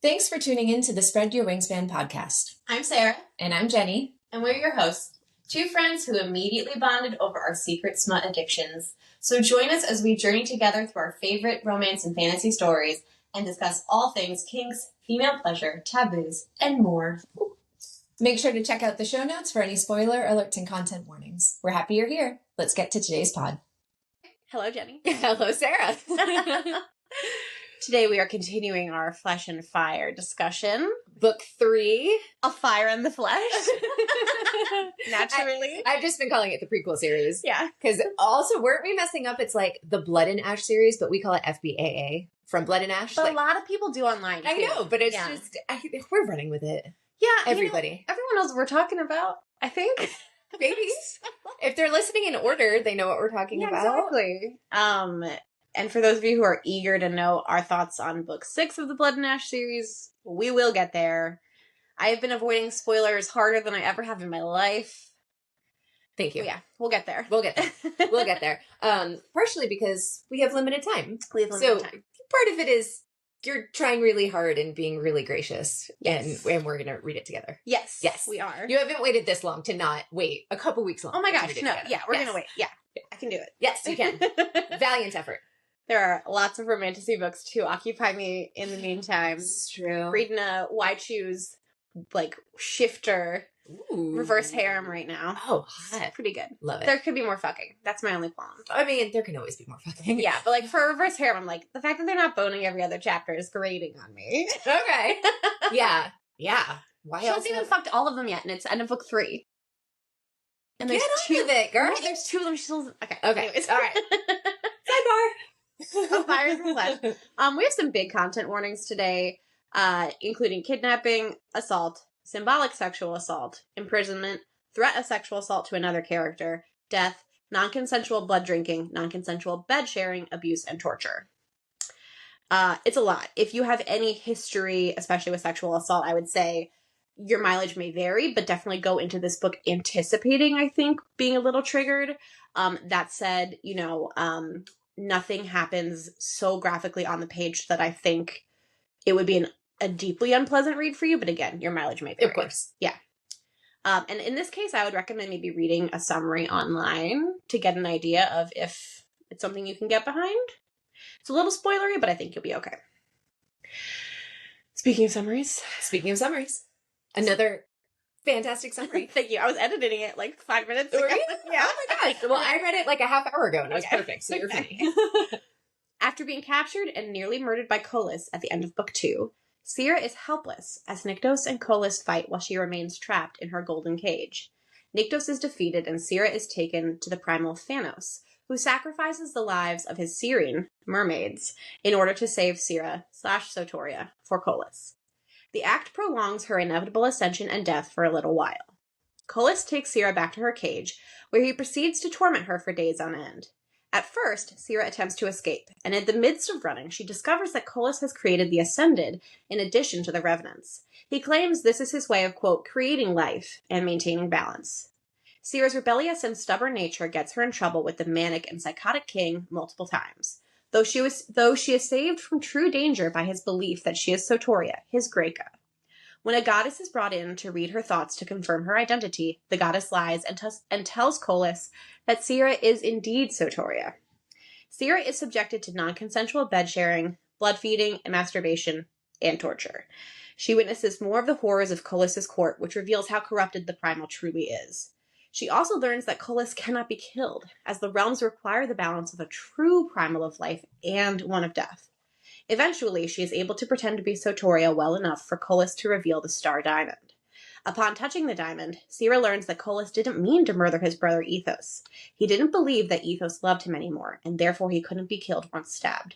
Thanks for tuning in to the Spread Your Wingspan podcast. I'm Sarah. And I'm Jenny. And we're your hosts, two friends who immediately bonded over our secret smut addictions. So join us as we journey together through our favorite romance and fantasy stories and discuss all things kinks, female pleasure, taboos, and more. Make sure to check out the show notes for any spoiler alerts and content warnings. We're happy you're here. Let's get to today's pod. Hello, Jenny. Hello, Sarah. Today we are continuing our Flesh and Fire discussion. Book 3. A Fire in the Flesh. Naturally. I've just been calling it the prequel series. Yeah. Because also, weren't we messing up? It's like the Blood and Ash series, but we call it FBAA. From Blood and Ash. But a lot of people do online, too. I know, but it's just, we're running with it. Yeah. Everybody. Everyone knows what we're talking about, I think. Maybe. If they're listening in order, they know what we're talking about. Exactly. And for those of you who are eager to know our thoughts on Book 6 of the Blood and Ash series, we will get there. I have been avoiding spoilers harder than I ever have in my life. Thank you. But yeah, we'll get there. We'll get there. We'll get there. Partially because we have limited time. We have limited time. Part of it is you're trying really hard and being really gracious. Yes. And we're going to read it together. Yes. Yes. We are. You haven't waited this long to not wait a couple weeks long. Oh my gosh, no. Together. Yeah, we're going to wait. Yeah. I can do it. Yes, you can. Valiant effort. There are lots of romantasy books to occupy me in the meantime. It's true. Reading a Why Choose, shifter, reverse harem right now. Oh, hot. It's pretty good. Love it. There could be more fucking. That's my only qualm. I mean, there can always be more fucking. Yeah, but for a reverse harem, I'm like, the fact that they're not boning every other chapter is grating on me. Okay. Yeah. Yeah. Why She else hasn't even fucked all of them yet, and it's end of book 3. And Get on with it, girl. Right, there's 2 of them. She's still... Okay. Anyways. All right. Sidebar. Fire in the flesh. We have some big content warnings today, including kidnapping, assault, symbolic sexual assault, imprisonment, threat of sexual assault to another character, death, non-consensual blood drinking, non-consensual bed sharing, abuse, and torture. It's a lot. If you have any history, especially with sexual assault, I would say your mileage may vary, but definitely go into this book anticipating, I think, being a little triggered. That said, nothing happens so graphically on the page that I think it would be a deeply unpleasant read for you. But again, your mileage may vary. Of course. Yeah. And in this case, I would recommend maybe reading a summary online to get an idea of if it's something you can get behind. It's a little spoilery, but I think you'll be okay. Speaking of summaries. Another fantastic summary. Thank you. I was editing it 5 minutes ago. Were you? Yeah. Oh my gosh. Well, I read it a half hour ago and it was perfect, so you're Okay. funny. After being captured and nearly murdered by Kolis at the end of book 2, Sera is helpless as Nyktos and Kolis fight while she remains trapped in her golden cage. Nyktos is defeated and Sera is taken to the primal Thanos, who sacrifices the lives of his Syrian mermaids in order to save Sera/Sotoria for Kolis. The act prolongs her inevitable ascension and death for a little while. Kolis takes Sera back to her cage, where he proceeds to torment her for days on end. At first, Sera attempts to escape, and in the midst of running, she discovers that Kolis has created the Ascended in addition to the Revenants. He claims this is his way of, quote, creating life and maintaining balance. Sera's rebellious and stubborn nature gets her in trouble with the manic and psychotic king multiple times, though she is saved from true danger by his belief that she is Sotoria, his Graeca. When a goddess is brought in to read her thoughts to confirm her identity, the goddess lies and tells Kolis that Sera is indeed Sotoria. Sera is subjected to non-consensual bed sharing, blood feeding, and masturbation, and torture. She witnesses more of the horrors of Kolis' court, which reveals how corrupted the primal truly is. She also learns that Kolis cannot be killed, as the realms require the balance of a true primal of life and one of death. Eventually, she is able to pretend to be Sotoria well enough for Kolis to reveal the star diamond. Upon touching the diamond, Sera learns that Kolis didn't mean to murder his brother Ethos. He didn't believe that Ethos loved him anymore, and therefore he couldn't be killed once stabbed.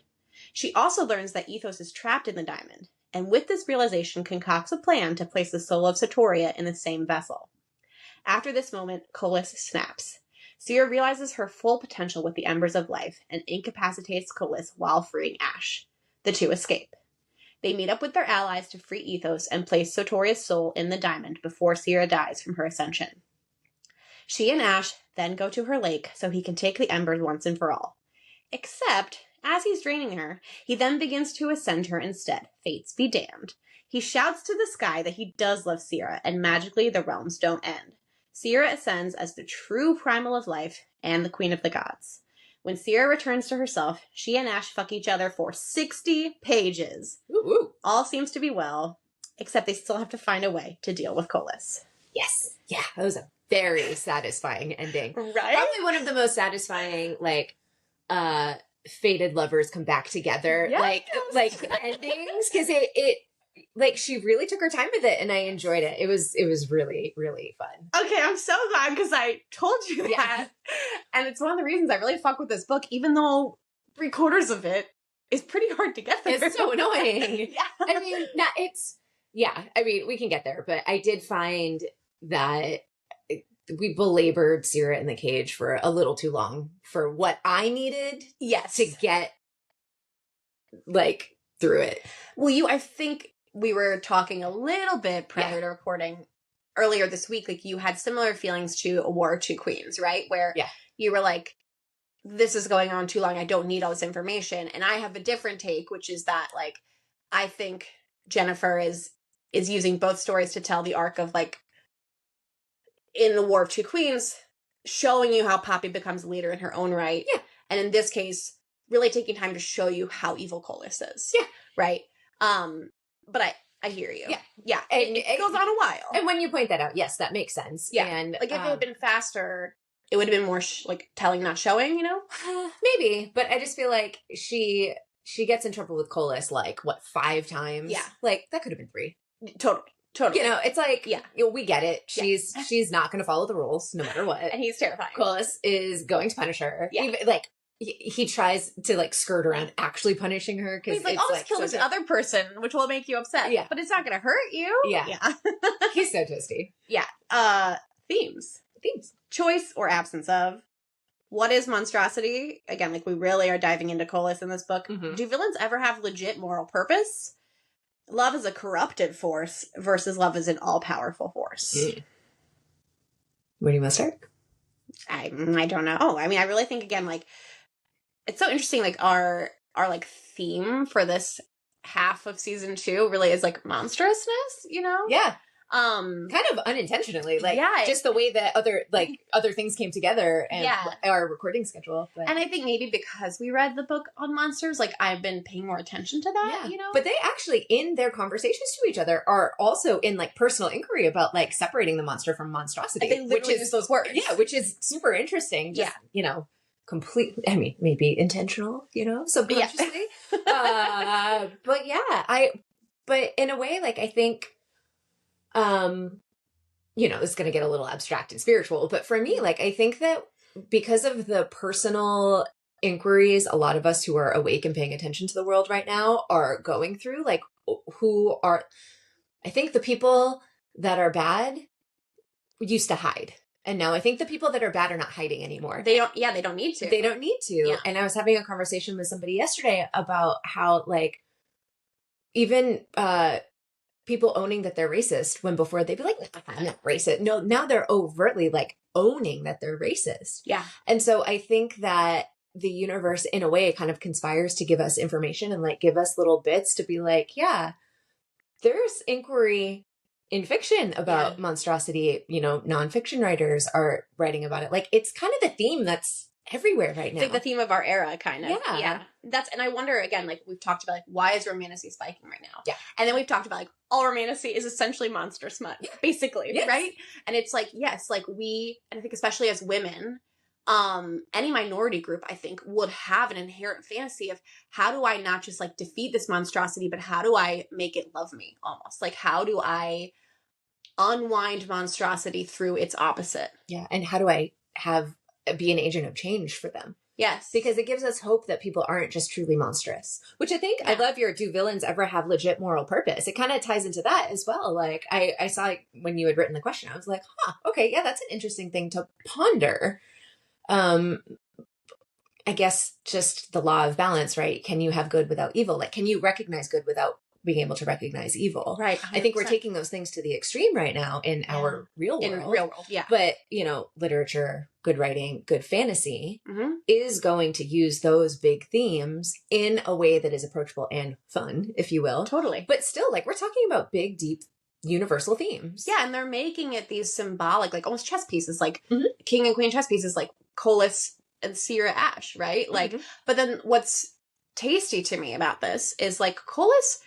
She also learns that Ethos is trapped in the diamond, and with this realization concocts a plan to place the soul of Sotoria in the same vessel. After this moment, Kolis snaps. Sera realizes her full potential with the embers of life and incapacitates Kolis while freeing Ash. The two escape. They meet up with their allies to free Ethos and place Sotoria's soul in the diamond before Sera dies from her ascension. She and Ash then go to her lake so he can take the embers once and for all. Except, as he's draining her, he then begins to ascend her instead. Fates be damned. He shouts to the sky that he does love Sera, and magically the realms don't end. Sera ascends as the true primal of life and the queen of the gods. When Sera returns to herself, she and Ash fuck each other for 60 pages. Ooh. All seems to be well, except they still have to find a way to deal with Colas. Yes. Yeah, that was a very satisfying ending. Right? Probably one of the most satisfying, like, fated lovers come back together, Yes. like endings, because it like she really took her time with it, and I enjoyed it. It was really, really fun. Okay, I'm so glad because I told you that. And it's one of the reasons I really fuck with this book, even though 3/4 of it is pretty hard to get through. It's so annoying. Yeah. I mean, I mean, we can get there, but I did find that we belabored Sera in the cage for a little too long for what I needed to get, like, through it. Well, I think we were talking a little bit prior to recording earlier this week. Like, you had similar feelings to A War of Two Queens, right? Where you were like, this is going on too long. I don't need all this information. And I have a different take, which is that, like, I think Jennifer is using both stories to tell the arc of, like, in The War of Two Queens, showing you how Poppy becomes a leader in her own right. Yeah. And in this case, really taking time to show you how evil Colas is. Yeah. Right? But I hear you. Yeah. Yeah. And it goes on a while. And when you point that out, yes, that makes sense. Yeah. And like, if it had been faster, it would have been more like telling, not showing, you know? Maybe. But I just feel like she gets in trouble with Colas, like, what, 5 times? Yeah. Like, that could have been 3. Totally. You know, it's like, we get it. She's not going to follow the rules no matter what. And he's terrifying. Colas is going to punish her. Yeah. Even, like, he tries to, like, skirt around actually punishing her. Cause he's like, I'll just kill this other person, which will make you upset. Yeah. But it's not going to hurt you. Yeah. He's so twisty. Yeah. Themes. Choice or absence of. What is monstrosity? Again, like, we really are diving into Colas in this book. Mm-hmm. Do villains ever have legit moral purpose? Love is a corruptive force versus love is an all-powerful force. Where do you want to start? I don't know. I mean, I really think, again, like, it's so interesting, like, our like, theme for this half of season 2 really is, like, monstrousness, you know? Yeah. Kind of unintentionally, like, just the way that other things came together and our recording schedule. But. And I think maybe because we read the book on monsters, like, I've been paying more attention to that, you know? But they actually, in their conversations to each other, are also in, like, personal inquiry about, like, separating the monster from monstrosity. They literally use those words. Yeah, which is super interesting. Just, you know, completely, I mean, maybe intentional, you know, subconsciously. But but in a way, like, I think, you know, it's going to get a little abstract and spiritual, but for me, like, I think that because of the personal inquiries a lot of us who are awake and paying attention to the world right now are going through, like, I think the people that are bad used to hide. And now I think the people that are bad are not hiding anymore. They don't need to. They don't need to. Yeah. And I was having a conversation with somebody yesterday about how, like, even, people owning that they're racist when before they'd be like, I'm not racist. No, now they're overtly, like, owning that they're racist. Yeah. And so I think that the universe, in a way, kind of conspires to give us information and, like, give us little bits to be like, yeah, there's inquiry in fiction about monstrosity. You know, nonfiction writers are writing about it. Like, it's kind of the theme that's everywhere right now. It's like the theme of our era, kind of. Yeah. And I wonder, again, like, we've talked about, like, why is romantasy spiking right now? Yeah. And then we've talked about, like, all romantasy is essentially monster smut, basically, right? And it's like, yes, like, and I think especially as women, any minority group, I think, would have an inherent fantasy of, how do I not just, like, defeat this monstrosity, but how do I make it love me, almost? Like, how do I unwind monstrosity through its opposite? Yeah. And how do I be an agent of change for them? Yes. Because it gives us hope that people aren't just truly monstrous, which I think I love your, do villains ever have legit moral purpose? It kind of ties into that as well. Like, I saw when you had written the question, I was like, okay, yeah, that's an interesting thing to ponder. I guess just the law of balance, right? Can you have good without evil? Like, can you recognize good without being able to recognize evil. Right. I think we're 100%. taking those things to the extreme right now in our real world. In real world, yeah. But, literature, good writing, good fantasy Mm-hmm. is going to use those big themes in a way that is approachable and fun, if you will. Totally. But still, like, we're talking about big, deep, universal themes. Yeah, and they're making it these symbolic, like almost chess pieces, like Mhm. king and queen chess pieces, like Colas and Sera Ash, right? Like, Mhm. but then what's tasty to me about this is like Colas,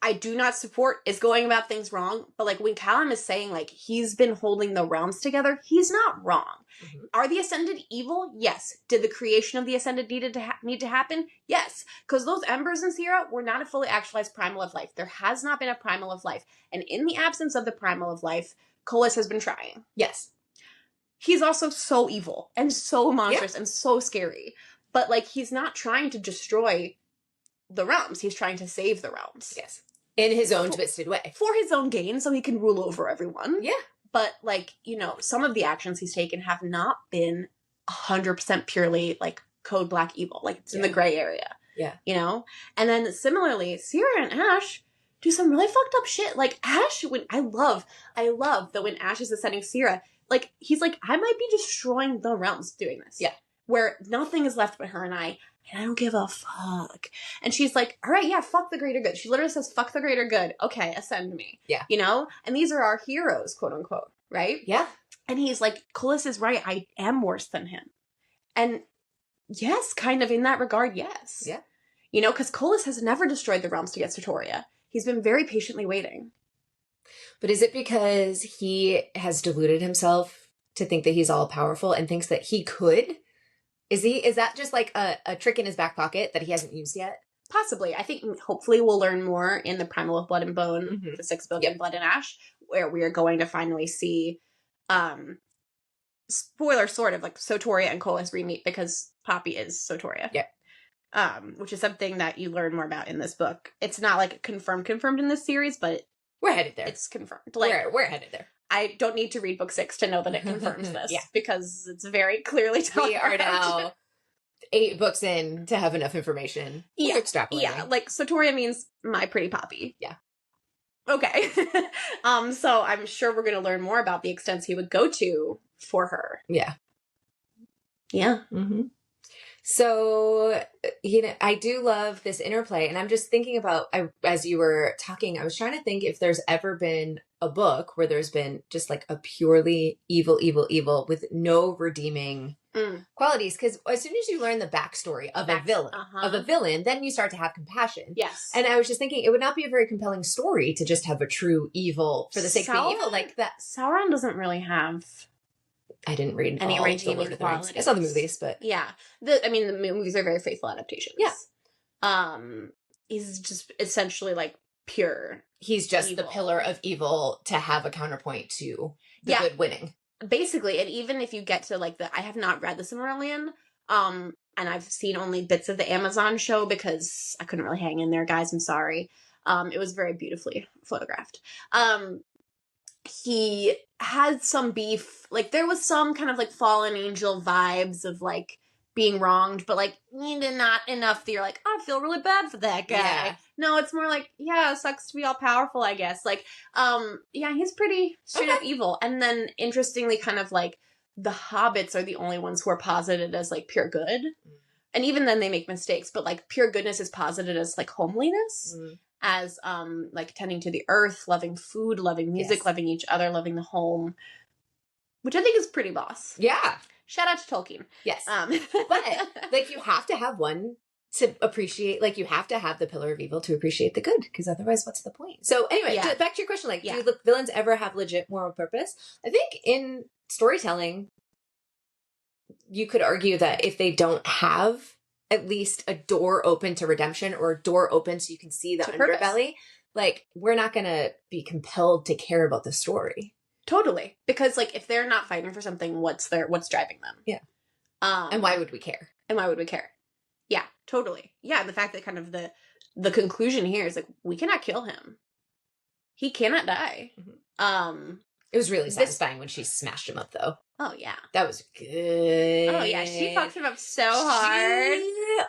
I do not support, is going about things wrong, but like when Callum is saying like he's been holding the realms together, he's not wrong. Mhm. Are the Ascended evil? Yes. Did the creation of the Ascended need to happen? Yes. Because those embers in Sierra were not a fully actualized primal of life. There has not been a primal of life. And in the absence of the primal of life, Colas has been trying. Yes. He's also so evil and so monstrous and so scary. But like he's not trying to destroy the realms. He's trying to save the realms. Yes. In his own twisted way. For his own gain, so he can rule over everyone. Yeah. But, like, some of the actions he's taken have not been 100% purely, like, code black evil. Like, it's in the gray area. Yeah. And then, similarly, Sierra and Ash do some really fucked up shit. Like, Ash, I love that when Ash is ascending Sierra, like, he's like, I might be destroying the realms doing this. Yeah. Where nothing is left but her and I don't give a fuck. And she's like, all right, yeah, fuck the greater good. She literally says, fuck the greater good. Okay, ascend me. Yeah. And these are our heroes, quote unquote, right? Yeah. And he's like, Colas is right. I am worse than him. And yes, kind of in that regard, yes. Yeah. Because Colas has never destroyed the realms to get Sotoria. He's been very patiently waiting. But is it because he has deluded himself to think that he's all powerful and thinks that he could? Is that just like a trick in his back pocket that he hasn't used yet? Possibly. I think hopefully we'll learn more in the Primal of Blood and Bone, the 6th book in Blood and Ash, where we are going to finally see, spoiler sort of, like Sotoria and Colas re-meet because Poppy is Sotoria. Yeah. Which is something that you learn more about in this book. It's not like confirmed in this series, but we're headed there. It's confirmed. Like we're headed there. I don't need to read book 6 to know that it confirms this. Yeah. Because it's very clearly we are now 8 books in to have enough information. Yeah. Extrapolating. Yeah. Like Sotoria means my pretty Poppy. Yeah. Okay. So I'm sure we're going to learn more about the extents he would go to for her. Yeah. Yeah. Mm-hmm. So, I do love this interplay, and I'm just thinking about, as you were talking, I was trying to think if there's ever been a book where there's been just like a purely evil with no redeeming qualities. Because as soon as you learn the backstory of a villain, then you start to have compassion. Yes. And I was just thinking, it would not be a very compelling story to just have a true evil for the sake of being evil like that. Sauron doesn't really have... I didn't read any all redeeming the Lord of the Rings. qualities. I saw the movies, but yeah, the movies are very faithful adaptations. Yeah, he's just essentially like pure. He's just evil. the pillar of evil to have a counterpoint to the good winning, basically. And even if you get to like I have not read the Silmarillion, and I've seen only bits of the Amazon show because I couldn't really hang in there, guys. I'm sorry. It was very beautifully photographed. He had some beef, like there was some kind of like fallen angel vibes of like being wronged, but like not enough that you're like, oh, I feel really bad for that guy. Yeah. No, it's more like, yeah, it sucks to be all powerful, I guess. Like, yeah, he's pretty straight up evil. And then interestingly, kind of like the hobbits are the only ones who are posited as like pure good. And even then they make mistakes, but like pure goodness is posited as like homeliness. As like tending to the earth, loving food, loving music, loving each other, loving the home, which I think is pretty boss. Yeah. Shout out to Tolkien. Yes. But like you have to have one to appreciate, like you have to have the pillar of evil to appreciate the good, because otherwise what's the point? So anyway, back to your question, like do the villains ever have legit moral purpose? I think in storytelling, you could argue that if they don't have at least a door open to redemption or a door open so you can see the underbelly, like we're not going to be compelled to care about the story. Totally. Because like if they're not fighting for something, what's driving them? Yeah. And why would we care? Yeah, totally. Yeah, the fact that kind of the conclusion here is like we cannot kill him. He cannot die. It was really satisfying when she smashed him up, though. Oh, yeah. That was good. Oh, yeah. She fucked him up so hard.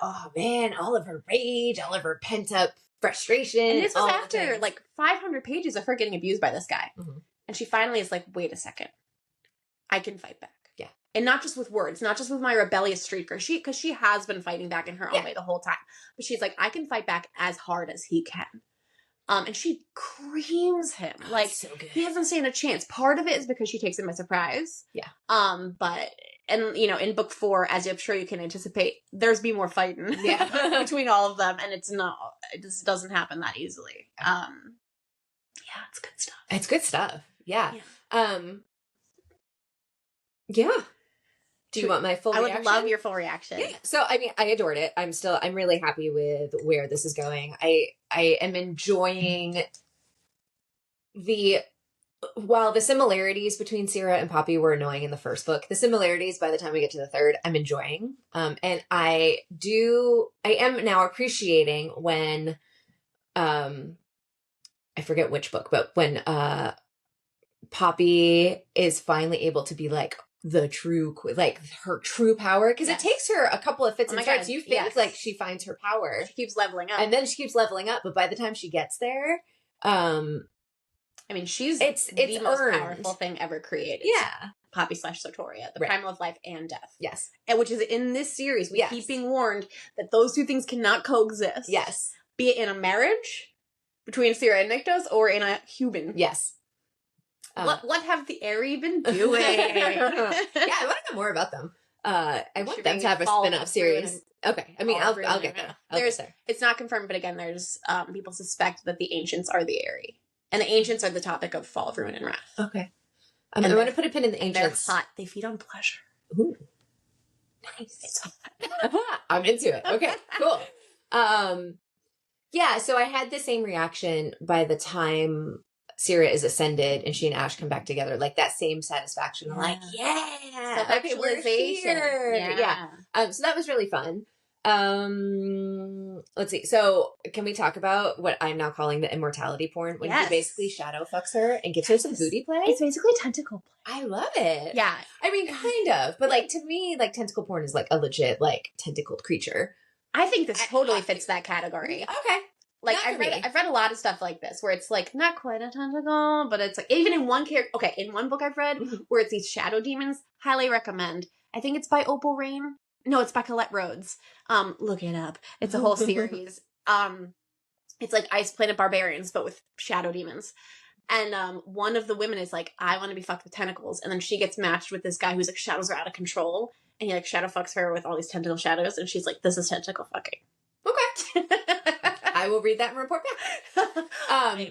Oh, man. All of her rage, all of her pent-up frustration. And this was all the after things. like 500 pages of her getting abused by this guy. Mhm. And she finally is like, wait a second. I can fight back. Yeah. And not just with words, not just with my rebellious streaker. Because she has been fighting back in her own Yeah. way the whole time. But she's like, I can fight back as hard as he can. And she creams him. Like, so good. he hasn't stand a chance. Part of it is because she takes him by surprise. Yeah. But, and, you know, in book 4, as I'm sure you can anticipate, there's be more fighting between all of them. And it just doesn't happen that easily. Yeah, it's good stuff. It's good stuff. Yeah. Yeah. Do you want my full reaction? I would love your full reaction. Yeah. So, I mean, I adored it. I'm really happy with where this is going. I am enjoying while the similarities between Sera and Poppy were annoying in the first book, the similarities by the time we get to the third, I'm enjoying. And I am now appreciating when, I forget which book, but when, Poppy is finally able to be like, the true, like her true power, because it takes her a couple of fits and starts. You think like she finds her power, she keeps leveling up, and then she keeps leveling up. But by the time she gets there, I mean, it's the most powerful thing ever created. Yeah, Poppy / Sartoria, the primal of life and death. Yes, and which is in this series. We keep being warned that those two things cannot coexist. Yes, be it in a marriage between Sera and Nyktos, or in a human. Yes. What have the Aerie been doing? Yeah, I want to know more about them. I want them to have a spin-off series. Okay, I mean, I'll get there. It's not confirmed, but again, there's people suspect that the Ancients are the Aerie, and the Ancients are the topic of Fall of Ruin and Wrath. Okay, I'm going to put a pin in the Ancients. They're hot. They feed on pleasure. Ooh, nice. It's hot. I'm into it. Okay, cool. Yeah, so I had the same reaction by the time Sera is ascended and she and Ash come back together, like that same satisfaction. Yeah. Like, yeah, okay, we're here. Yeah. So that was really fun. Let's see. So can we talk about what I'm now calling the immortality porn, when he basically shadow fucks her and gives her some booty play? It's basically tentacle play. I love it. Yeah. I mean, kind of, but like to me, like tentacle porn is like a legit like tentacled creature. I think this totally fits that category. Okay. Like, I've read a lot of stuff like this, where it's, like, not quite a tentacle, but it's, like, even in one character, okay, in one book I've read, where it's these shadow demons, highly recommend. I think it's by Opal Rain. No, it's by Colette Rhodes. Look it up. It's a whole series. It's like Ice Planet Barbarians, but with shadow demons. And one of the women is like, I want to be fucked with tentacles. And then she gets matched with this guy who's like, shadows are out of control. And he, like, shadow fucks her with all these tentacle shadows. And she's like, this is tentacle fucking. Okay. I will read that and report back.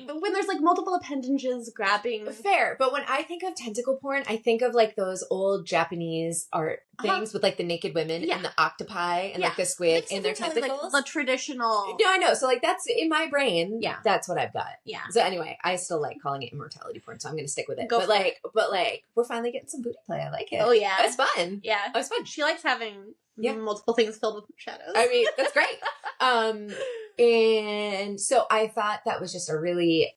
But when there's like multiple appendages grabbing. Fair. But when I think of tentacle porn, I think of like those old Japanese art things with like the naked women and the octopi and like the squid in their tentacles. Like, the traditional. No, I know. So like that's in my brain. Yeah. That's what I've got. Yeah. So anyway, I still like calling it immortality porn, so I'm going to stick with it. But like, we're finally getting some booty play. I like it. Oh yeah. It's fun. Yeah. It's fun. She likes having multiple things filled with shadows. I mean, that's great. And so I thought that was just a really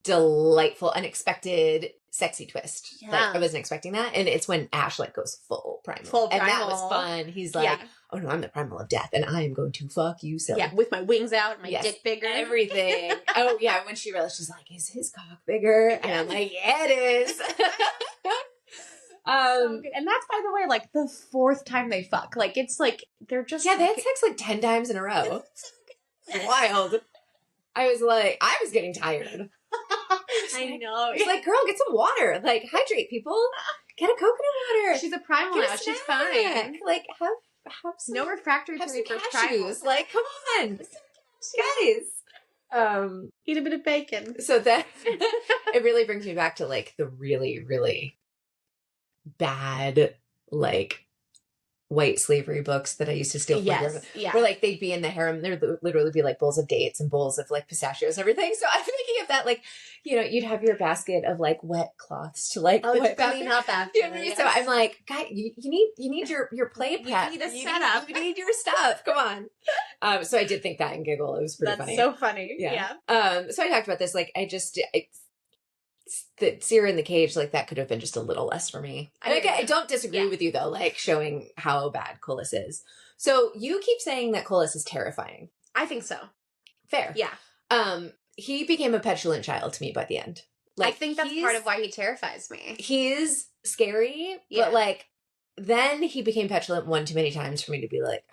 delightful, unexpected, sexy twist. Yeah. Like, I wasn't expecting that. And it's when Ash like goes full primal. And that was fun. He's like, oh no, I'm the primal of death and I am going to fuck you so. Yeah, with my wings out, my dick bigger. Everything. Oh yeah, when she realized, she's like, is his cock bigger? And I'm like, yeah, it is. So good. And that's, by the way, like the 4th time they fuck. Like, it's like they're just they had sex like 10 times in a row. It's wild. I was getting tired. I know. It's like, girl, get some water. Like, hydrate, people. Get a coconut water. She's a primal now. She's fine. Like, have some, no refractory have period some for cashews. Like, come on, guys. Eat a bit of bacon. So that it really brings me back to like the really, really bad like white slavery books that I used to steal from where like they'd be in the harem, there'd literally be like bowls of dates and bowls of like pistachios and everything. So I'm thinking of that, like, you know, you'd have your basket of like wet cloths to like wipe clean up after. You know what I mean? So I'm like, God, you need your play prep. You need a setup. You need your stuff. Come on. So I did think that and giggle. It was pretty funny. That's so funny. Yeah. So I talked about this. Like, the Sera in the cage, like that could have been just a little less for me. I don't disagree with you though, like showing how bad Colas is. So you keep saying that Colas is terrifying. I think so. Fair. Yeah. He became a petulant child to me by the end. I think that's part of why he terrifies me. He is scary, but like then he became petulant one too many times for me to be like,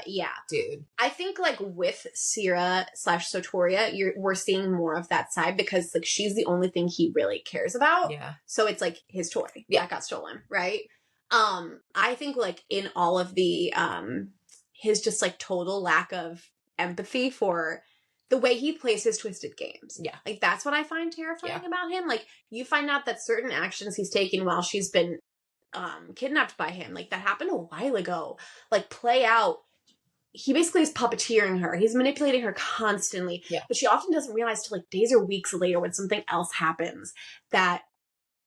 yeah, dude. I think like with Sera / Sotoria, we're seeing more of that side because like she's the only thing he really cares about. Yeah. So it's like his toy that got stolen, right? I think like in all of the his just like total lack of empathy for the way he plays his twisted games. Yeah. Like that's what I find terrifying about him. Like you find out that certain actions he's taken while she's been kidnapped by him, like that happened a while ago, like play out. He basically is puppeteering her. He's manipulating her constantly. Yeah. But she often doesn't realize till like days or weeks later when something else happens that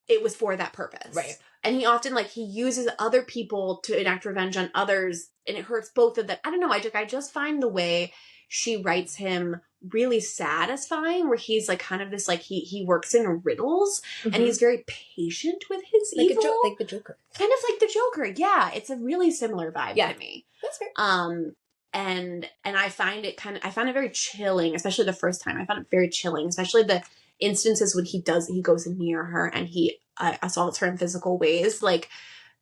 it was for that purpose. Right. And he often like he uses other people to enact revenge on others and it hurts both of them. I don't know. I just find the way she writes him really satisfying, where he's like kind of this like he works in riddles and he's very patient with his like evil, like the Joker, kind of like the Joker. Yeah, it's a really similar vibe to me. That's fair. And I find it very chilling, especially the first time. I found it very chilling, especially the instances when he goes near her and he assaults her in physical ways. Like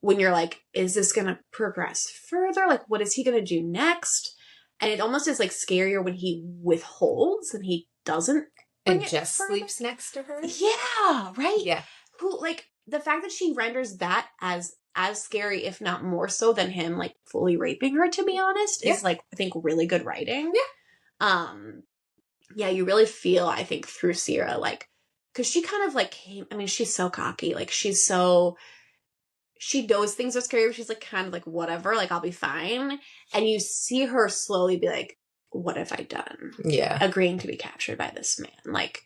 when you're like, is this gonna progress further? Like, what is he gonna do next? And it almost is like scarier when he withholds and he doesn't and just sleeps next to her. Yeah, right. Yeah. Who like the fact that she renders that as scary, if not more so than him like fully raping her, to be honest, is like I think really good writing. Yeah. Yeah, you really feel, I think, through Sera, like, because she kind of like came. I mean, she's so cocky. Like she knows things are scary, but she's like kind of like whatever, like I'll be fine. And you see her slowly be like, what have I done? Yeah. Agreeing to be captured by this man. Like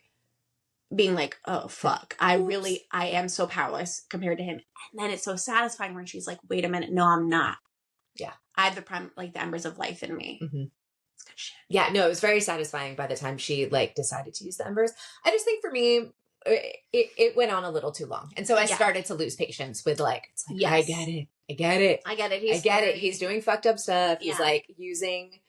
being like, oh fuck, I am so powerless compared to him. And then it's so satisfying when she's like, wait a minute, no, I'm not. Yeah. I have the embers of life in me. Mm-hmm. It's good shit. Yeah, no, it was very satisfying by the time she like decided to use the embers. I just think for me, it went on a little too long. And so I started to lose patience with like, it's like, I get it. He's doing fucked up stuff. He's like using,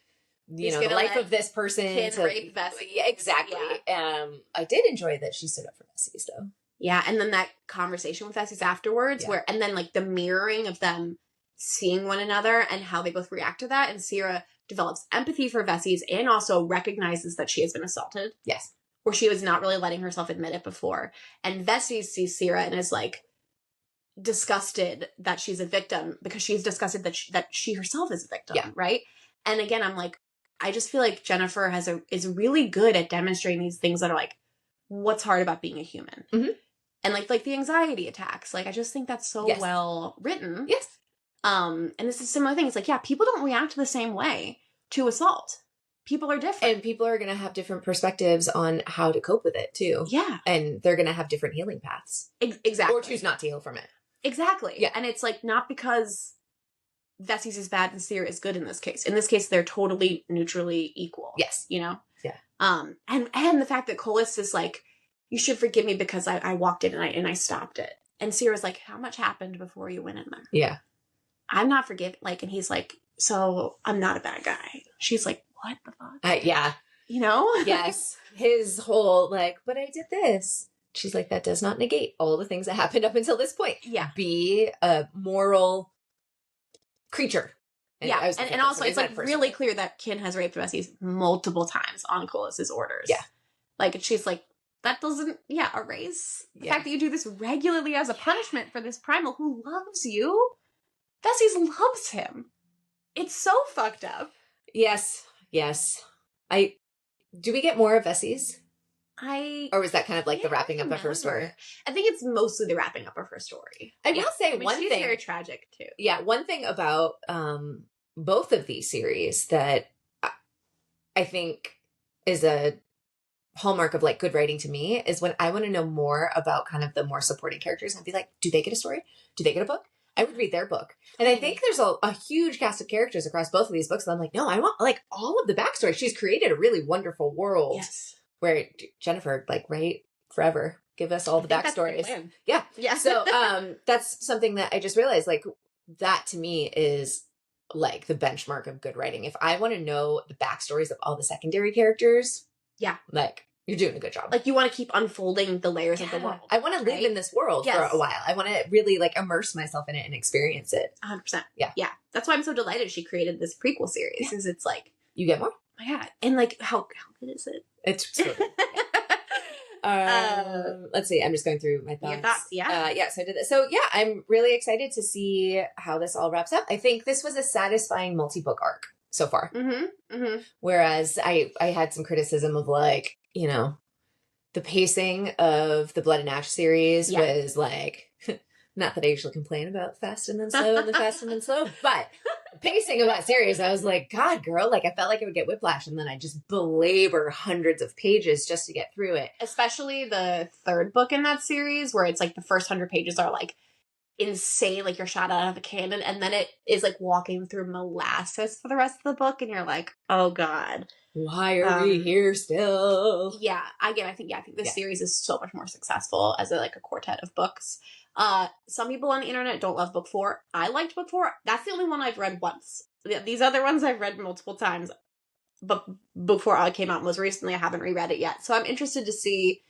the life of this person to rape Vessie. Yeah, exactly. Yeah. I did enjoy that she stood up for Vessies though. Yeah. And then that conversation with Vessies afterwards and then like the mirroring of them seeing one another and how they both react to that. And Sera develops empathy for Vessies and also recognizes that she has been assaulted. Yes. Where she was not really letting herself admit it before. And Vessies sees Sera and is like disgusted that she's a victim because she's disgusted that she herself is a victim. Yeah. Right. And again, I'm like, I just feel like Jennifer is really good at demonstrating these things that are like, what's hard about being a human? Mm-hmm. And like the anxiety attacks. Like, I just think that's so well written. Yes. And this is a similar thing. It's like, yeah, people don't react the same way to assault. People are different. And people are going to have different perspectives on how to cope with it, too. Yeah. And they're going to have different healing paths. Exactly. Or choose not to heal from it. Exactly. Yeah. And it's like, not because Vessies is bad and Sera is good in this case. In this case, they're totally neutrally equal. Yes. Yeah. And the fact that Colas is like, you should forgive me because I walked in and I stopped it. And Sera's like, how much happened before you went in there? Yeah. I'm not forgiving. Like, and he's like, so I'm not a bad guy. She's like, what the fuck? Yeah. Yes. His whole like, but I did this. She's like, that does not negate all the things that happened up until this point. Yeah. Be a moral creature. And and also it's like really clear that Kin has raped Vessies multiple times on Colas's orders. Yeah. Like, she's like, that doesn't, erase the fact that you do this regularly as a punishment for this primal who loves you. Vessies loves him. It's so fucked up. Yes. Do we get more of Vessies? Or was that kind of like the wrapping up of her story? I think it's mostly the wrapping up of her story. I will say one thing. She's very tragic too. Yeah, one thing about both of these series that I think is a hallmark of like good writing to me is when I want to know more about kind of the more supporting characters and be like, do they get a story? Do they get a book? I would read their book. And I think there's a huge cast of characters across both of these books. And I'm like, no, I want like all of the backstory. She's created a really wonderful world. Yes. Where Jennifer, like, right, forever, give us all the backstories. Yeah. Yeah. So that's something that I just realized, like, that to me is like the benchmark of good writing. If I want to know the backstories of all the secondary characters, like you're doing a good job. Like you want to keep unfolding the layers of the world. I want to live in this world for a while. I want to really like immerse myself in it and experience it. 100%. Yeah. Yeah. That's why I'm so delighted she created this prequel series, because it's like, you get more? Oh my God. And like, how good is it? It's so good. Let's see. I'm just going through my thoughts. Your thoughts, yeah. So I did this. So yeah, I'm really excited to see how this all wraps up. I think this was a satisfying multi-book arc so far. Whereas I had some criticism of like, you know, the pacing of the Blood and Ash series was like, not that I usually complain about fast and then slow and the fast and then slow, but the pacing of that series, I was like, God, girl, like I felt like I would get whiplash and then I just belabor hundreds of pages just to get through it. Especially the third book in that series, where it's like the first 100 pages are like insane, like you're shot out of a cannon, and then it is like walking through molasses for the rest of the book, and you're like, oh God. Why are we here still? Yeah, again, I think this series is so much more successful as a quartet of books. Some people on the internet don't love book 4. I liked book 4. That's the only one I've read once. These other ones I've read multiple times, but book 4 came out most recently. I haven't reread it yet, so I'm interested to see.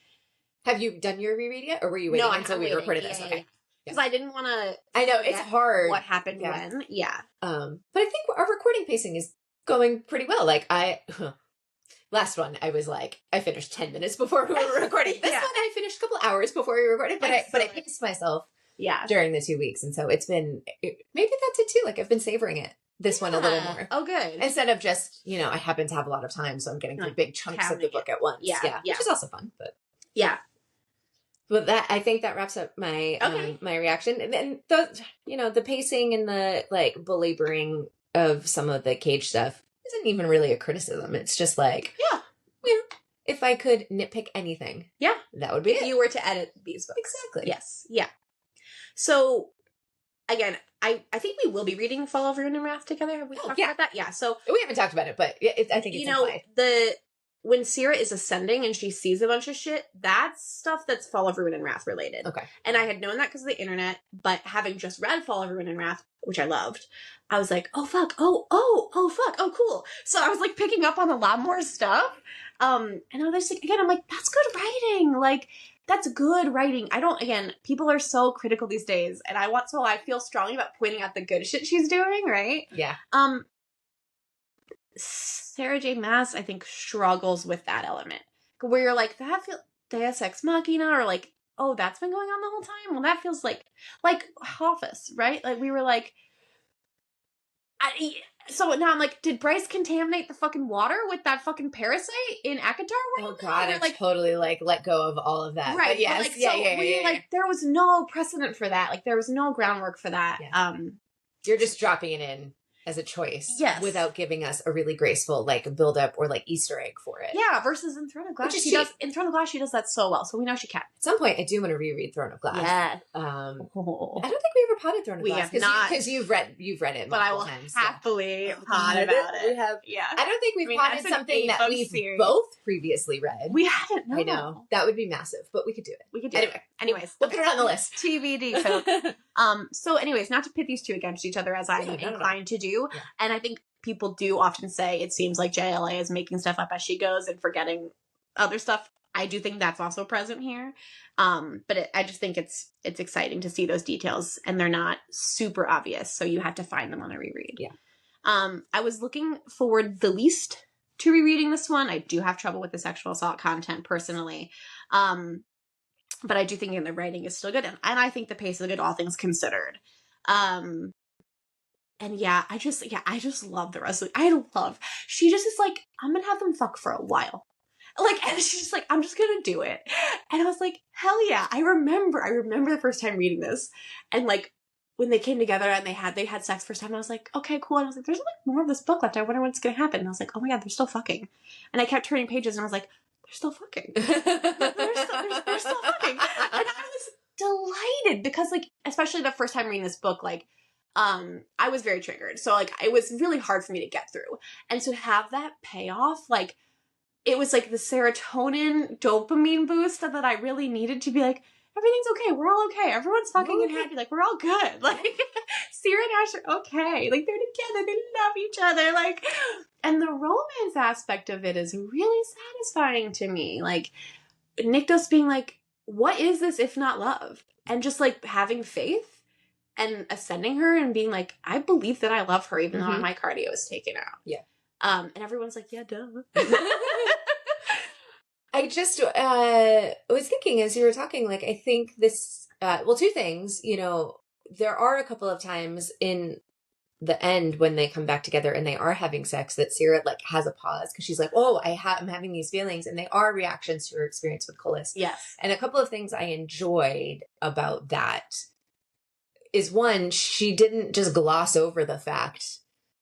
Have you done your reread yet, or were you waiting until we recorded this? Okay. Because I didn't want to. I know it's hard. What happened when? Yeah. But I think our recording pacing is going pretty well. Like last one, I was like, I finished 10 minutes before we were recording. This one, I finished a couple hours before we recorded, but I paced myself during the 2 weeks. And so maybe that's it too. Like I've been savoring it, this one a little more. Oh, good. Instead of just, you know, I happen to have a lot of time, so I'm getting through big chunks of the book at once. Yeah. Which is also fun, but. Yeah. But I think that wraps up my my reaction. And then the pacing and the like belaboring of some of the Cage stuff isn't even really a criticism. It's just like, if I could nitpick anything, that would be if you were to edit these books. Exactly. Yes. Yeah. So again, I think we will be reading Fall of Ruin and Wrath together. Have we talked about that? Yeah. So we haven't talked about it, but I think it's implied. When Sera is ascending and she sees a bunch of shit, that's stuff that's Fall of Ruin and Wrath related. Okay. And I had known that because of the internet, but having just read Fall of Ruin and Wrath, which I loved, I was like, oh fuck, oh fuck, oh cool. So I was like picking up on a lot more stuff. And I was like, again, I'm like, that's good writing. Like, that's good writing. People are so critical these days, and I feel strongly about pointing out the good shit she's doing, right? Yeah. Sarah J. Maas, I think, struggles with that element. Where you're like, that feels Deus Ex Machina, or like, oh, that's been going on the whole time? Well, that feels like Office, right? Like, we were like... So now I'm like, did Bryce contaminate the fucking water with that fucking parasite in Akatar? Oh God, I totally like let go of all of that. Right. But yes. Like, there was no precedent for that. Like, there was no groundwork for that. Yeah. You're just dropping it in as a choice. Yes. Without giving us a really graceful, like, build up or, like, Easter egg for it. Yeah, versus in Throne of Glass. In Throne of Glass, she does that so well, so we know she can. At some point, I do want to reread Throne of Glass. Yeah. I don't think we ever potted Throne of Glass. We have not. Because you've read it but I will times, happily pot about it. We have. Yeah. I don't think we've potted something that we've both previously read. We haven't. No. I know. That would be massive, but we could do it. Anyways. We'll put it on the list. TBD, folks. So anyways, not to pit these two against each other as I'm inclined to do. Yeah. And I think people do often say it seems like JLA is making stuff up as she goes and forgetting other stuff. I do think that's also present here. But I just think it's exciting to see those details, and they're not super obvious, so you have to find them on a reread. Yeah. I was looking forward the least to rereading this one. I do have trouble with the sexual assault content personally. But I do think the writing is still good, and I think the pace is good, all things considered. And I just love the rest of it. She just is like, I'm gonna have them fuck for a while. Like, and she's just like, I'm just gonna do it. And I was like, hell yeah. I remember the first time reading this, and like when they came together and they had sex first time, and I was like, okay, cool. And I was like, there's like more of this book left. I wonder what's gonna happen. And I was like, oh my God, they're still fucking. And I kept turning pages, and I was like, they're still fucking. they're still fucking. And I was delighted because, like, especially the first time reading this book, like, I was very triggered. So, like, it was really hard for me to get through. And to have that payoff, like, it was like the serotonin dopamine boost that I really needed to be like, everything's okay. We're all okay. Everyone's fucking and happy. Like, we're all good. Like, Sera and Ash are okay. Like, they're together. They love each other. Like, and the romance aspect of it is really satisfying to me. Like, Nyktos being like, what is this if not love? And just, like, having faith and ascending her and being like, I believe that I love her even though my cardio is taken out. Yeah. And everyone's like, yeah, duh. I just was thinking as you were talking, like, I think this, well, two things, you know, there are a couple of times in the end when they come back together and they are having sex that Sera, like, has a pause because she's like, oh, I'm having these feelings, and they are reactions to her experience with Colas. Yes. And a couple of things I enjoyed about that is, one, she didn't just gloss over the fact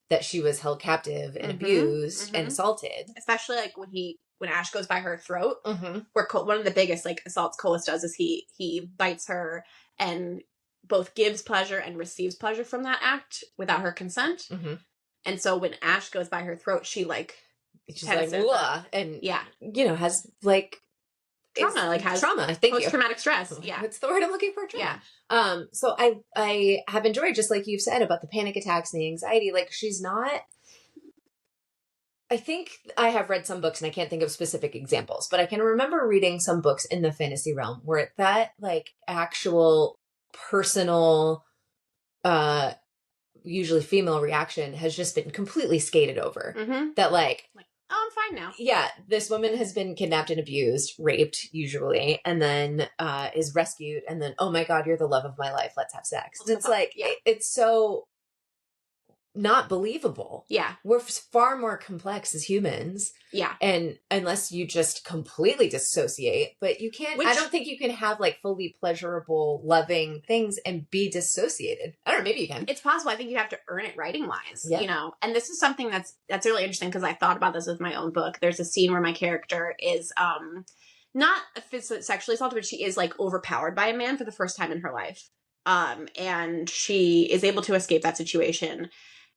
that she was held captive and abused and assaulted. Especially, like, when Ash goes by her throat, where one of the biggest, like, assaults Colas does is he bites her and both gives pleasure and receives pleasure from that act without her consent. And so when Ash goes by her throat, she's like, "Whoa," and yeah, you know, has like trauma, like has trauma. Thank you. Post-traumatic stress. Yeah, that's the word I'm looking for. Trauma. Yeah. So I have enjoyed, just like you've said about the panic attacks and the anxiety. Like, she's not. I think I have read some books, and I can't think of specific examples, but I can remember reading some books in the fantasy realm where that, like, actual personal, usually female reaction has just been completely skated over. That, like, oh, I'm fine now. Yeah, this woman has been kidnapped and abused, raped usually, and then is rescued, and then, oh my God, you're the love of my life, let's have sex. It's like, it's so not believable. Yeah. We're far more complex as humans. Yeah. And unless you just completely dissociate, but you can't, I don't think you can have, like, fully pleasurable, loving things and be dissociated. I don't know, maybe you can. It's possible. I think you have to earn it writing wise, you know? And this is something that's really interesting because I thought about this with my own book. There's a scene where my character is, not sexually assaulted, but she is, like, overpowered by a man for the first time in her life. And she is able to escape that situation.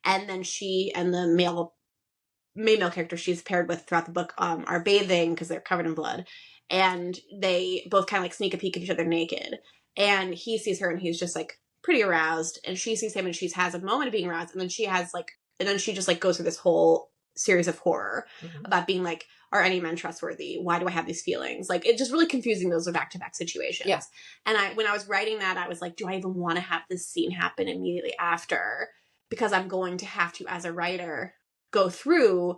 And then she and the male character she's paired with throughout the book are bathing because they're covered in blood. And they both kind of, like, sneak a peek at each other naked. And he sees her and he's just, like, pretty aroused. And she sees him and she has a moment of being aroused. And then she just, like, goes through this whole series of horror about being like, are any men trustworthy? Why do I have these feelings? Like, it's just really confusing. Those are back-to-back situations. Yes. And when I was writing that, I was like, do I even want to have this scene happen immediately after? Because I'm going to have to, as a writer, go through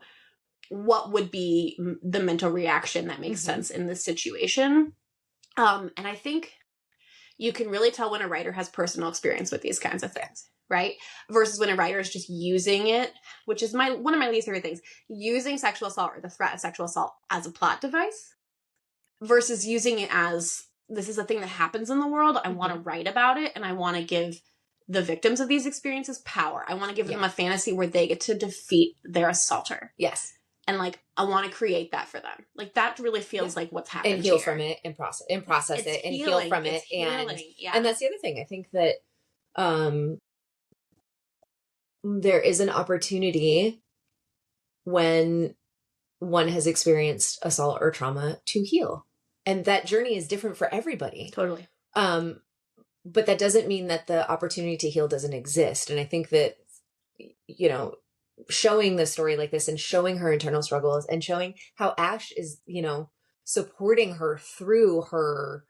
what would be the mental reaction that makes sense in this situation. And I think you can really tell when a writer has personal experience with these kinds of things, right? Versus when a writer is just using it, which is one of my least favorite things, using sexual assault or the threat of sexual assault as a plot device versus using it as, this is a thing that happens in the world. I want to write about it, and I want to give the victims of these experiences power. I want to give them a fantasy where they get to defeat their assaulter. Yes. And, like, I want to create that for them. Like, that really feels like what's happening. And heal from it and process it and heal from it. And that's the other thing. I think that there is an opportunity when one has experienced assault or trauma to heal. And that journey is different for everybody. Totally. But that doesn't mean that the opportunity to heal doesn't exist. And I think that, you know, showing the story like this and showing her internal struggles and showing how Ash is, you know, supporting her through her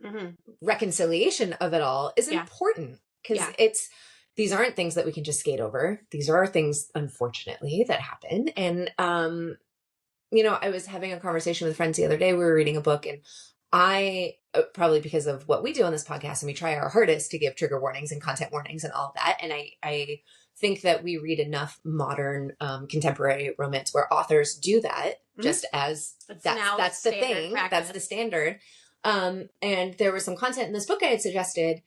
reconciliation of it all is important, because these aren't things that we can just skate over. These are things, unfortunately, that happen. And, you know, I was having a conversation with friends the other day. We were reading a book, and I, probably because of what we do on this podcast, and we try our hardest to give trigger warnings and content warnings and all of that. And I think that we read enough modern, contemporary romance where authors do that, just as that's the thing. Practice. That's the standard. And there was some content in this book I had suggested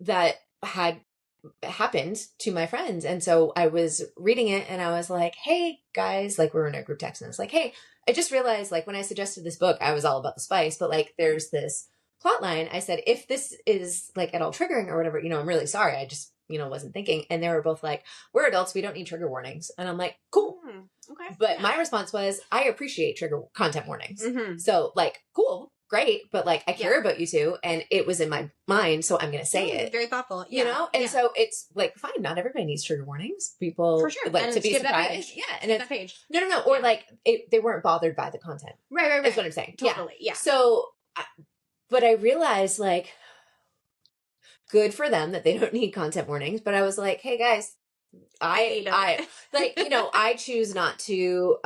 that had happened to my friends. And so I was reading it and I was like, hey guys, like, we were in a group text, and it's like, hey, I just realized, like, when I suggested this book, I was all about the spice, but, like, there's this plot line. I said, if this is, like, at all triggering or whatever, you know, I'm really sorry. I just, you know, wasn't thinking. And they were both like, we're adults, we don't need trigger warnings. And I'm like, cool. Okay. But my response was, I appreciate trigger content warnings. So, like, cool. great, but like I care about you two, and it was in my mind, so I'm gonna say it. Very thoughtful, you know. And so it's like fine. Not everybody needs trigger warnings. People for sure like and to be skip surprised. that page. And it's that page. No. Or like they weren't bothered by the content. Right. Is what I'm saying. Totally. Yeah. So, but I realized like, good for them that they don't need content warnings. But I was like, hey guys, I like, you know, I choose not to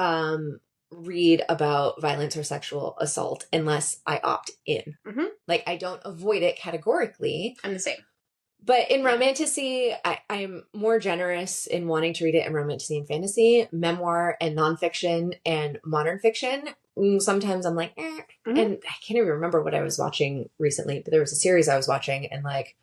read about violence or sexual assault unless I opt in. Mm-hmm. Like I don't avoid it categorically. I'm the same. But in romantasy, I'm more generous in wanting to read it in romantasy and fantasy, memoir and nonfiction and modern fiction. Sometimes I'm like, and I can't even remember what I was watching recently, but there was a series I was watching, and like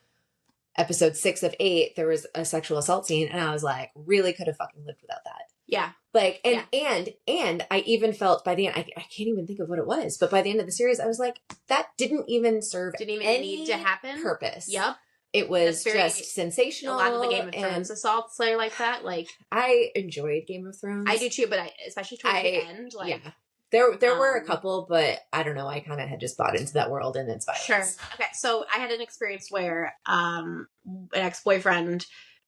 episode 6 of 8, there was a sexual assault scene, and I was like, really could have fucking lived without that. Yeah. Like, and I even felt by the end, I can't even think of what it was, but by the end of the series, I was like, that didn't even serve any need to happen. Purpose. Yep. It was just sensational. A lot of the Game of Thrones assaults are like that. Like I enjoyed Game of Thrones. I do too, but especially towards the end, like there were a couple, but I don't know. I kind of had just bought into that world and its violence. Sure. Okay, so I had an experience where an ex-boyfriend,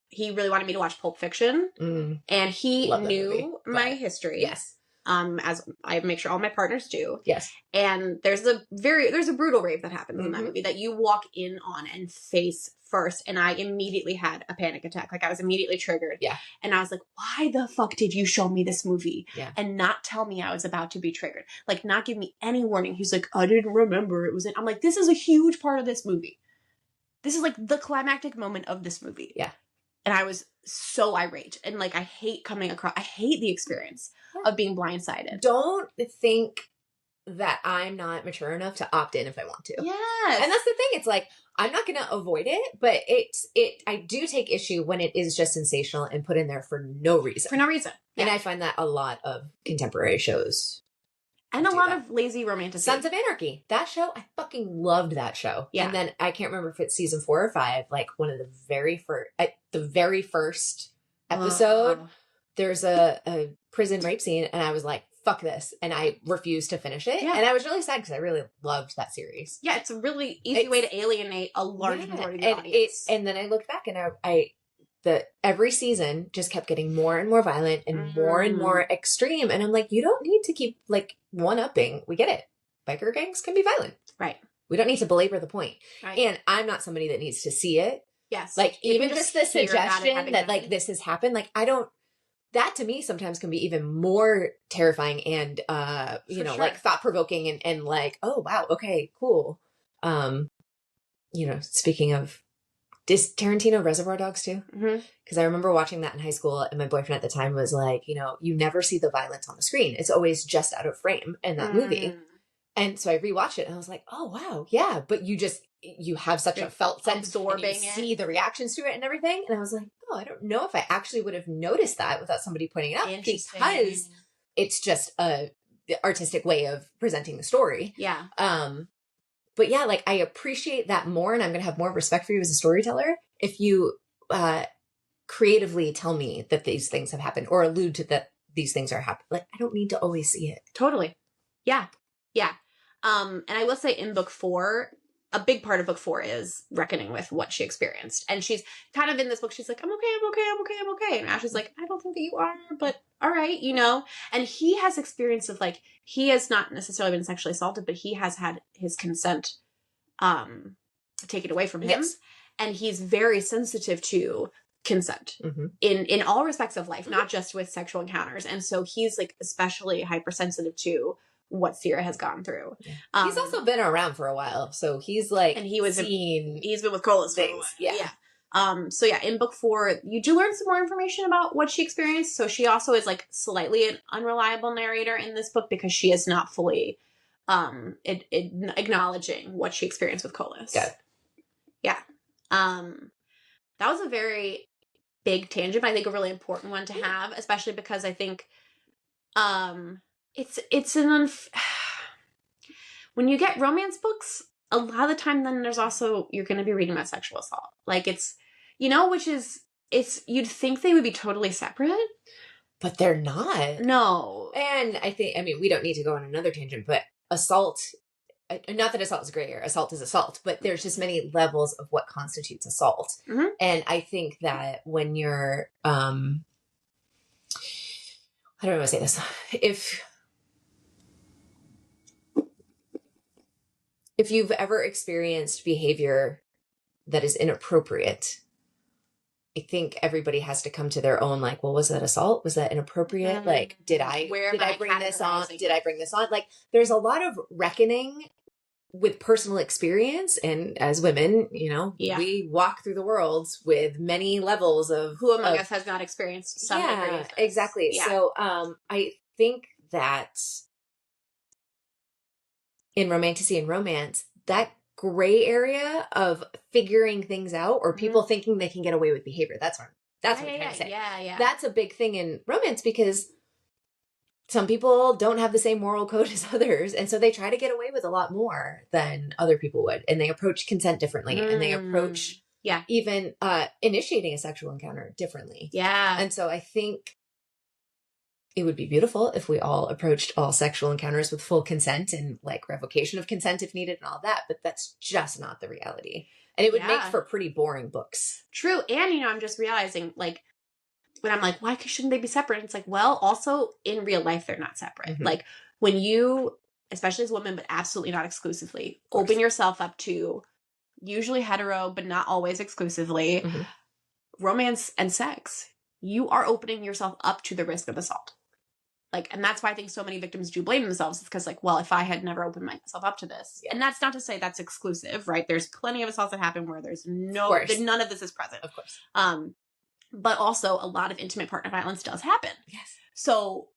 he really wanted me to watch Pulp Fiction, and he knew my history. Yes. As I make sure all my partners do. Yes. And there's a brutal rape that happens in that movie that you walk in on and face first. And I immediately had a panic attack. Like I was immediately triggered. Yeah. And I was like, why the fuck did you show me this movie? Yeah. And not tell me I was about to be triggered? Like not give me any warning. He's like, I didn't remember it was in. I'm like, this is a huge part of this movie. This is like the climactic moment of this movie. Yeah. And I was so irate. And like, I hate the experience of being blindsided. Don't think that I'm not mature enough to opt in if I want to. Yes. And that's the thing. It's like, I'm not going to avoid it, but I do take issue when it is just sensational and put in there for no reason. For no reason. Yeah. And I find that a lot of contemporary shows. And a lot of lazy romanticism. Sons of Anarchy. That show, I fucking loved that show. Yeah. And then I can't remember if it's season 4 or 5, like one of the very first episode, there's a prison rape scene, and I was like, fuck this. And I refused to finish it. Yeah. And I was really sad because I really loved that series. Yeah, it's a really easy way to alienate a large majority of the audience. And then I looked back, and every season just kept getting more and more violent and more extreme. And I'm like, you don't need to keep like one-upping. We get it. Biker gangs can be violent. Right. We don't need to belabor the point. Right. And I'm not somebody that needs to see it. Yes. Like even just the suggestion that like this has happened, like that to me sometimes can be even more terrifying and like thought-provoking and like, oh wow, okay, cool. Speaking of, is Tarantino Reservoir Dogs too? Because I remember watching that in high school, and my boyfriend at the time was like, you never see the violence on the screen. It's always just out of frame in that movie. And so I rewatched it, and I was like, oh wow, yeah. But you have such a felt sense, absorbing and you see the reactions to it and everything. And I was like, oh, I don't know if I actually would have noticed that without somebody pointing it out, because it's just the artistic way of presenting the story. Yeah. But yeah, like I appreciate that more, and I'm going to have more respect for you as a storyteller if you creatively tell me that these things have happened or allude to that these things are happening. Like I don't need to always see it. Totally. Yeah. Yeah. And I will say in book 4, a big part of book 4 is reckoning with what she experienced. And she's kind of in this book, she's like, I'm okay. And Ash is like, I don't think that you are, but all right, And he has experience of like, he has not necessarily been sexually assaulted, but he has had his consent taken away from him. Yes. And he's very sensitive to consent in all respects of life, not just with sexual encounters. And so he's like especially hypersensitive to what Sera has gone through. He's also been around for a while, so he's like, and he's been with Cola's things. Yeah. So yeah, in book 4, you do learn some more information about what she experienced. So she also is like slightly an unreliable narrator in this book because she is not fully acknowledging what she experienced with Colas. Got it. Yeah. That was a very big tangent, but I think a really important one to have, especially because I think it's when you get romance books, a lot of the time then there's also, you're going to be reading about sexual assault. Like it's, you'd think they would be totally separate. But they're not. No. And we don't need to go on another tangent, but assault not that assault is gray area, assault is assault, but there's just many levels of what constitutes assault. Mhm. And I think that when you're, I don't know how to say this. If you've ever experienced behavior that is inappropriate, I think everybody has to come to their own, like, well, was that assault? Was that inappropriate? Like, did I bring this on? Did I bring this on? Like, there's a lot of reckoning with personal experience. And as women, we walk through the world with many levels of who among us has not experienced some degree of this? Exactly. Yeah. So, I think that in romantasy and romance, that gray area of figuring things out or people thinking they can get away with behavior. That's what I'm trying to say. Yeah. That's a big thing in romance because some people don't have the same moral code as others. And so they try to get away with a lot more than other people would. And they approach consent differently. And they approach even initiating a sexual encounter differently. Yeah. And so I think it would be beautiful if we all approached all sexual encounters with full consent and like revocation of consent if needed and all that, but that's just not the reality. And it would make for pretty boring books. True. And, I'm just realizing, like, when I'm like, why shouldn't they be separate? It's like, well, also in real life, they're not separate. Mm-hmm. Like, when you, especially as a woman, but absolutely not exclusively, open yourself up to usually hetero, but not always exclusively, romance and sex, you are opening yourself up to the risk of assault. Like, and that's why I think so many victims do blame themselves. It's because, like, well, if I had never opened myself up to this, and that's not to say that's exclusive, right? There's plenty of assaults that happen where there's none of this is present. Of course. But also a lot of intimate partner violence does happen. Yes. So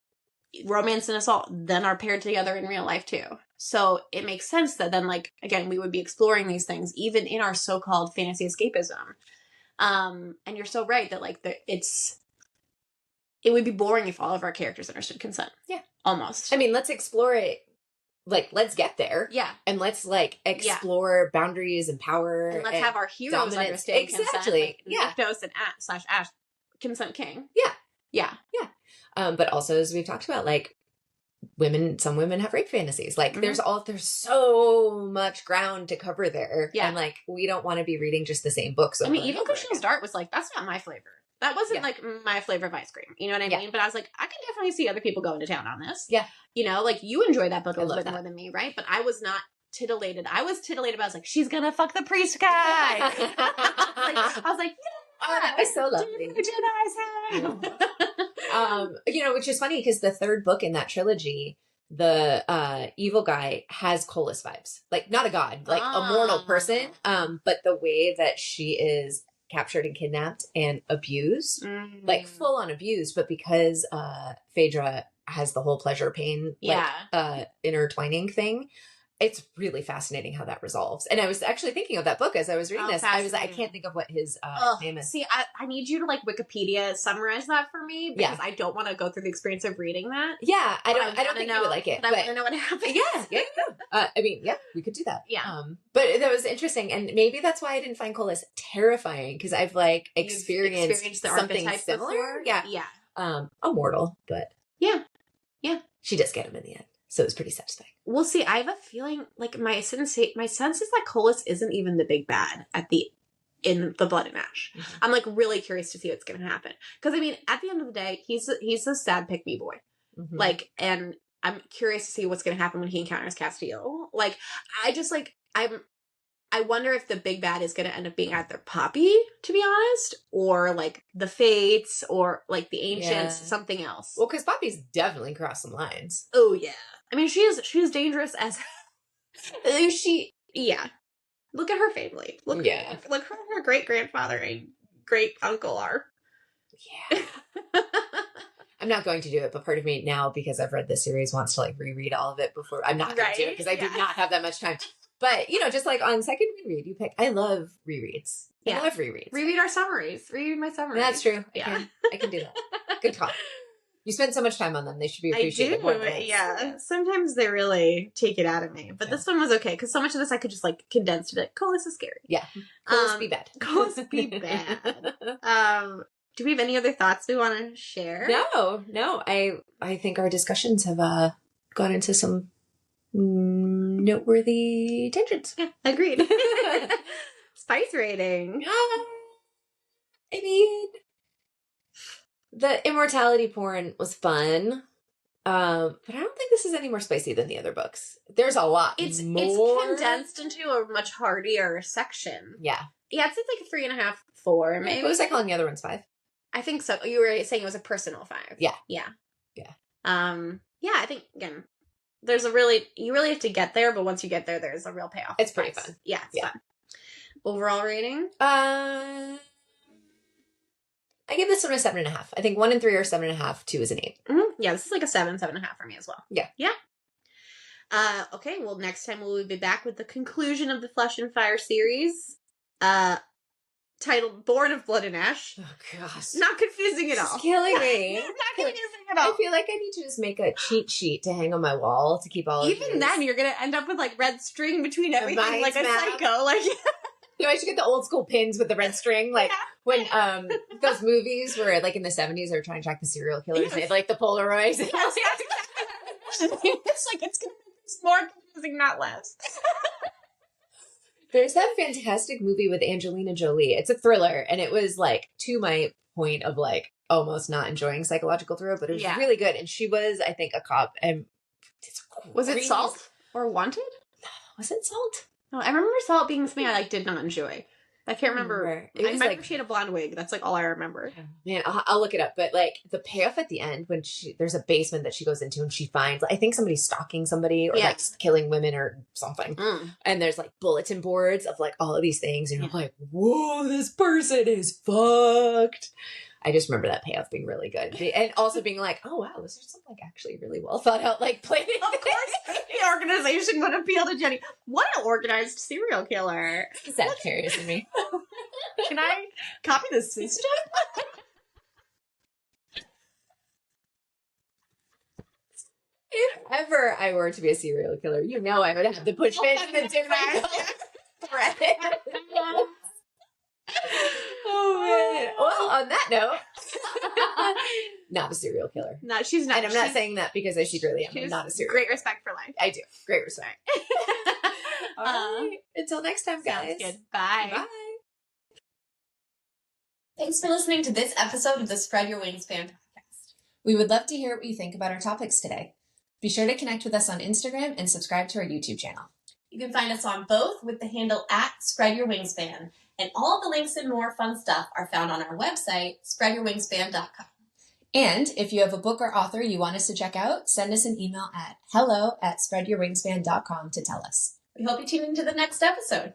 romance and assault then are paired together in real life too. So it makes sense that then, like, again, we would be exploring these things even in our so-called fantasy escapism. And you're so right that, like, it would be boring if all of our characters understood consent. Yeah. Almost. I mean, let's explore it. Like, let's get there. Yeah. And let's, like, explore boundaries and power. And let's have our heroes understand consent. Exactly. Like, Nyktos and Ash, consent king. Yeah. But also, as we've talked about, like, some women have rape fantasies. Like, there's so much ground to cover there. Yeah. And, like, we don't want to be reading just the same books. Even Christian Start was like, that's not my flavor. That wasn't like my flavor of ice cream. You know what I mean? But I was like, I can definitely see other people going to town on this. Yeah. Like, you enjoy that book a little bit more than me, right? But I was not titillated. I was titillated, but I was like, she's gonna fuck the priest guy. I was like, oh, that was so lovely. Which is funny because the third book in that trilogy, the evil guy has Colas vibes. Like, not a god, like a mortal person. But the way that she is captured and kidnapped and abused, like full on abused, but because Phaedra has the whole pleasure pain intertwining thing, it's really fascinating how that resolves. And I was actually thinking of that book as I was reading this. I was like, I can't think of what his name is. See, I need you to, like, Wikipedia summarize that for me because I don't want to go through the experience of reading that. Yeah, I don't think you would like it. But I want to know what happened. Yeah. We could do that. Yeah. But that was interesting, and maybe that's why I didn't find Colas terrifying because I've like experienced something similar. Before? Yeah. A mortal, but yeah, she does get him in the end. So it was pretty satisfying. We'll see. I have a feeling, like, my sense is that Colas isn't even the big bad in the Blood and Ash. Mm-hmm. I'm, like, really curious to see what's going to happen. Because, I mean, at the end of the day, he's a sad pick-me boy. Mm-hmm. Like, and I'm curious to see what's going to happen when he encounters Castiel. Like, I wonder if the big bad is going to end up being either Poppy, to be honest, or, like, the Fates, or, like, the Ancients, something else. Well, because Poppy's definitely crossed some lines. Oh, yeah. I mean, she's dangerous as... Look at her family. Look her great-grandfather and great-uncle are. Yeah. I'm not going to do it, but part of me now, because I've read this series, wants to, like, reread all of it before. I'm not going to do it because I did not have that much time. But, just like on second reread, I love rereads. I love rereads. Reread our summaries. Reread my summaries. That's true. I can do that. Good call. You spend so much time on them. They should be appreciated more than else. Yeah. Sometimes they really take it out of me. But this one was okay. Because so much of this I could just, like, condense to it. Colas is scary. Yeah. Colas be bad. Colas be bad. Do we have any other thoughts we want to share? No. I think our discussions have gone into some noteworthy tensions. Yeah, agreed. Spice rating. I mean, the immortality porn was fun. But I don't think this is any more spicy than the other books. There's a lot It's more. condensed into a much heartier section. Yeah. Yeah, it's like a 3.5, 4, maybe. What was I calling the other ones? 5? I think so. You were saying it was a personal 5. Yeah. Yeah. Yeah. Yeah, I think, again, you really have to get there, but once you get there, there's a real payoff. It's pretty fun. Yeah, it's fun. Overall rating? I give this one a 7.5. I think 1 and 3 are 7.5. 2 is an 8. Mm-hmm. Yeah, this is like a 7.5 for me as well. Yeah. Yeah. Okay, well, next time we'll be back with the conclusion of the Flesh and Fire series, titled Born of Blood and Ash. Oh, gosh. Not confusing at all. It's killing me. Not confusing at all. I feel like I need to just make a cheat sheet to hang on my wall to keep all of Even then, you're going to end up with, like, red string between everything, like a map. psycho. Like, you know, I should get the old school pins with the red string, like when those movies were like in the 70s, they were trying to track the serial killers. Yes. They had like the Polaroids. Yes, exactly. It's like it's gonna make this more confusing, not less. There's that fantastic movie with Angelina Jolie. It's a thriller, and it was like to my point of like almost not enjoying psychological thriller, but it was really good. And she was, I think, a cop. And was it Salt or Wanted? Was it Salt? No, I remember Salt being something I like did not enjoy. I can't remember. I remember like, she had a blonde wig. That's like all I remember. Man, I'll look it up. But like the payoff at the end when there's a basement that she goes into and she finds, I think somebody's stalking somebody or like killing women or something. And there's like bulletin boards of like all of these things. And you're like, whoa, this person is fucked. I just remember that payoff being really good. And also being like, oh, wow, this is some like actually really well thought out, like planning. Of course, the organization would appeal to Jenny. What an organized serial killer. That's curious to me. Can I copy the system? If ever I were to be a serial killer, you know I would have the push fist and the different thread. Oh man. Well, on that note, not a serial killer. No, she's not. And I'm not saying that because I secretly am. I'm not a serial Great respect for life. I do. Great respect. All right. Until next time, guys. Sounds good. Bye. Bye. Thanks for listening to this episode of the Spread Your Wingspan podcast. We would love to hear what you think about our topics today. Be sure to connect with us on Instagram and subscribe to our YouTube channel. You can find us on both with the handle @SpreadYourWingspan. And all the links and more fun stuff are found on our website, spreadyourwingspan.com. And if you have a book or author you want us to check out, send us an email at hello@spreadyourwingspan.com to tell us. We hope you tune into the next episode.